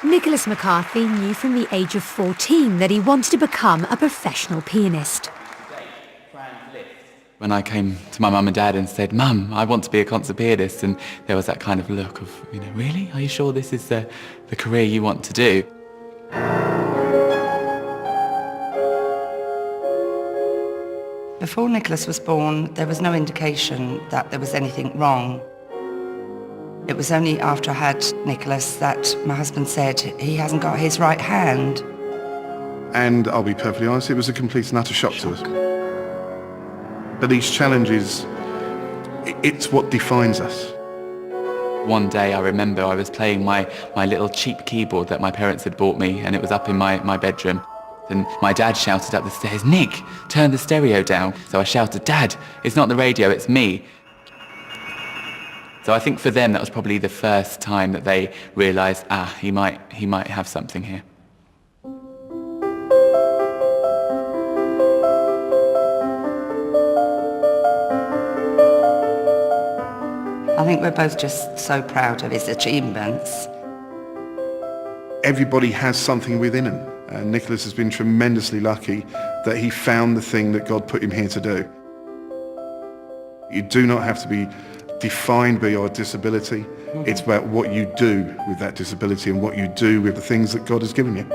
Nicholas McCarthy knew from the age of 14 that he wanted to become a professional pianist. When I came to my mum and dad and said, "Mum, I want to be a concert pianist," and there was that kind of look of, really? Are you sure this is the career you want to do? Before Nicholas was born, there was no indication that there was anything wrong. It was only after I had Nicholas that my husband said he hasn't got his right hand. And I'll be perfectly honest, it was a complete and utter shock to us. But these challenges, it's what defines us. One day I remember I was playing my little cheap keyboard that my parents had bought me, and it was up in my bedroom. And my dad shouted up the stairs, "Nick, turn the stereo down." So I shouted, "Dad, it's not the radio, it's me." So I think for them that was probably the first time that they realised, he might have something here. I think we're both just so proud of his achievements. Everybody has something within him. And Nicholas has been tremendously lucky that he found the thing that God put him here to do. You do not have to be defined by your disability. It's about what you do with that disability and what you do with the things that God has given you.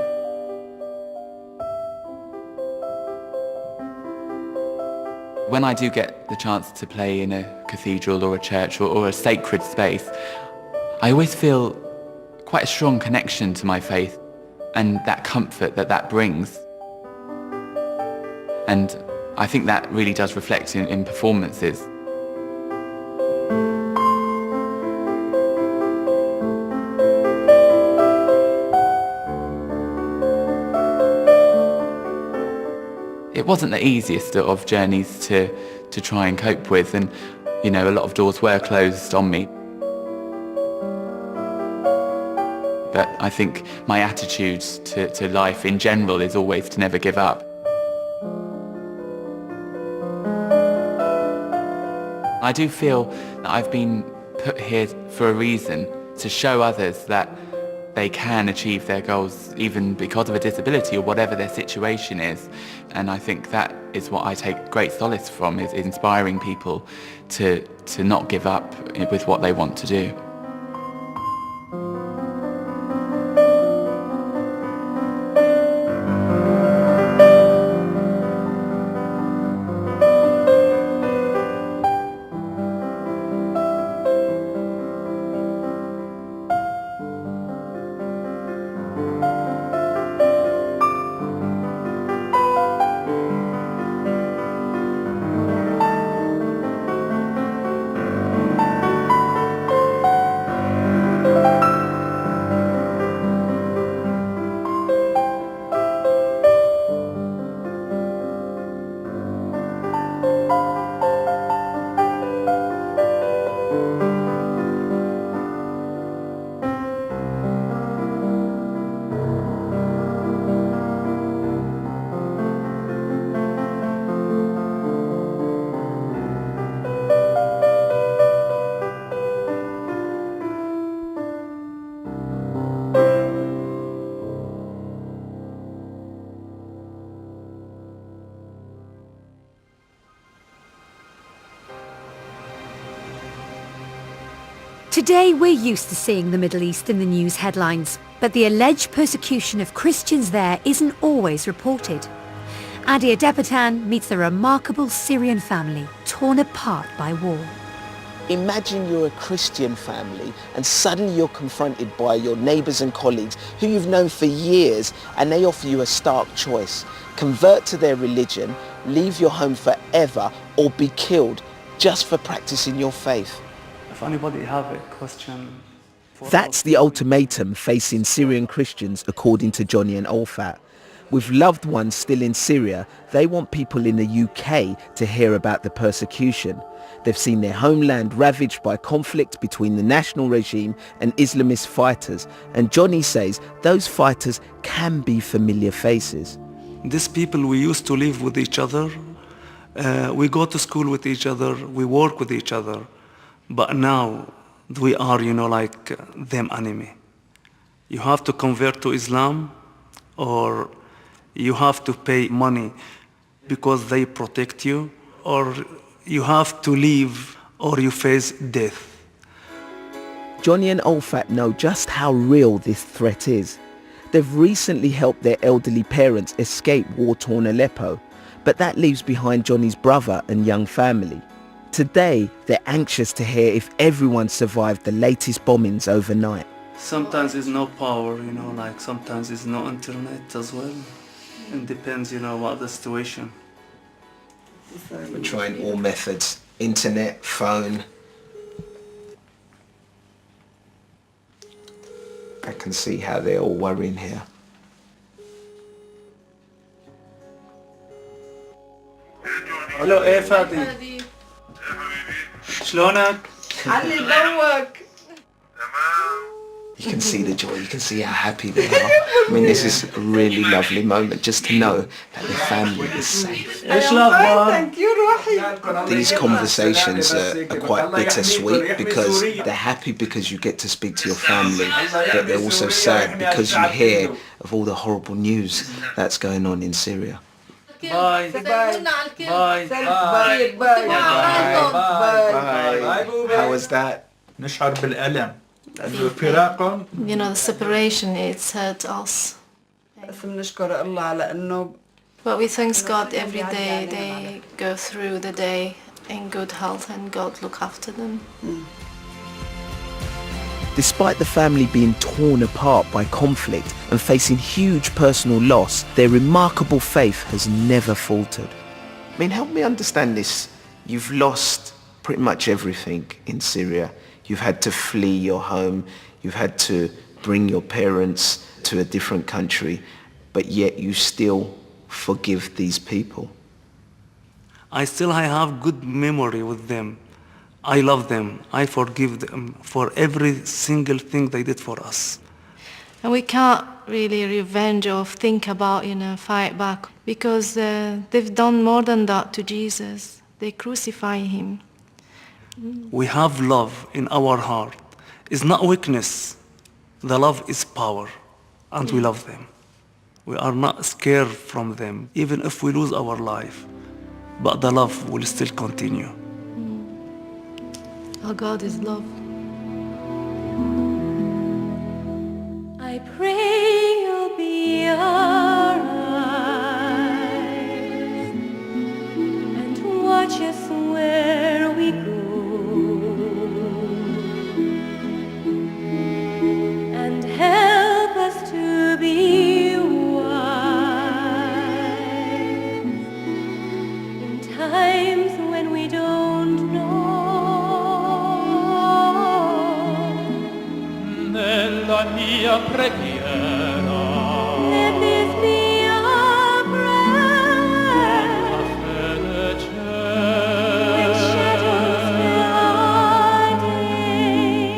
When I do get the chance to play in a cathedral or a church or a sacred space, I always feel quite a strong connection to my faith and that comfort that brings. And I think that really does reflect in performances. It wasn't the easiest of journeys to try and cope with, and a lot of doors were closed on me. But I think my attitude to life in general is always to never give up. I do feel that I've been put here for a reason, to show others that they can achieve their goals even because of a disability or whatever their situation is. And I think that is what I take great solace from, is inspiring people to not give up with what they want to do. Today we're used to seeing the Middle East in the news headlines, but the alleged persecution of Christians there isn't always reported. Ade Adepitan meets a remarkable Syrian family torn apart by war. Imagine you're a Christian family and suddenly you're confronted by your neighbours and colleagues who you've known for years, and they offer you a stark choice: convert to their religion, leave your home forever, or be killed just for practicing your faith. If anybody have a question... That's the ultimatum facing Syrian Christians, according to Johnny and Olfat. With loved ones still in Syria, they want people in the UK to hear about the persecution. They've seen their homeland ravaged by conflict between the national regime and Islamist fighters, and Johnny says those fighters can be familiar faces. These people, we used to live with each other, we go to school with each other, we work with each other, but now we are, like them enemy. You have to convert to Islam or you have to pay money because they protect you, or you have to leave or you face death. Johnny and Olfat know just how real this threat is. They've recently helped their elderly parents escape war-torn Aleppo, but that leaves behind Johnny's brother and young family. Today, they're anxious to hear if everyone survived the latest bombings overnight. Sometimes there's no power, like sometimes there's no internet as well. It depends, what the situation. We're trying all methods, internet, phone. I can see how they're all worrying here. الو ايه فادي شلونك؟ علي ضوك. You can see the joy, you can see how happy they are. I mean, this is a really lovely moment just to know that their family is safe. ايش الاخبار؟ These conversations are quite bittersweet because they're happy because you get to speak to your family, but they're also sad because you hear of all the horrible news that's going on in Syria. باي باي How was that? نشعر بالألم لأنه فراقهم. The separation, it's hurt us. بس بنشكر الله على إنه. But we thank God every day they go through the day in good health and God look after them. Despite the family being torn apart by conflict and facing huge personal loss, their remarkable faith has never faltered. I mean, help me understand this. You've lost pretty much everything in Syria. You've had to flee your home. You've had to bring your parents to a different country, but yet you still forgive these people. I have good memory with them. I love them. I forgive them for every single thing they did for us. And we can't really revenge or think about, fight back because they've done more than that to Jesus. They crucify him. We have love in our heart. It's not weakness. The love is power, and we love them. We are not scared from them, even if we lose our life. But the love will still continue. Our God is love. I pray you'll be alright and watch us where we go and help us to be wise in times when we don't know. Nella mia preghiera, Let this be our prayer, la fede which shadows fill our days.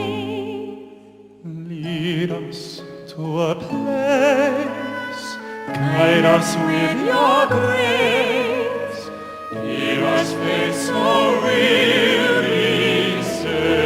lead us to a place, guide us with your grace, give us faith so weary say.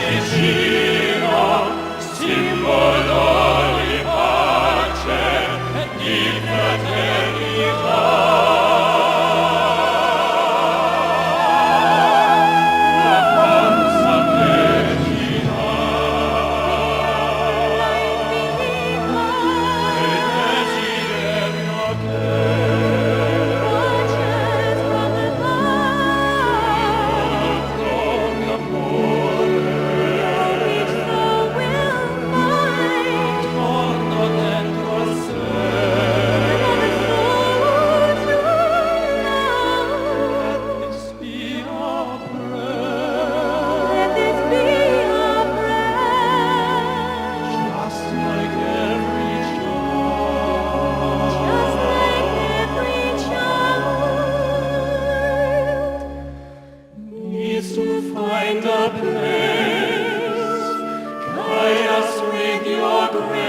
Vicino grace.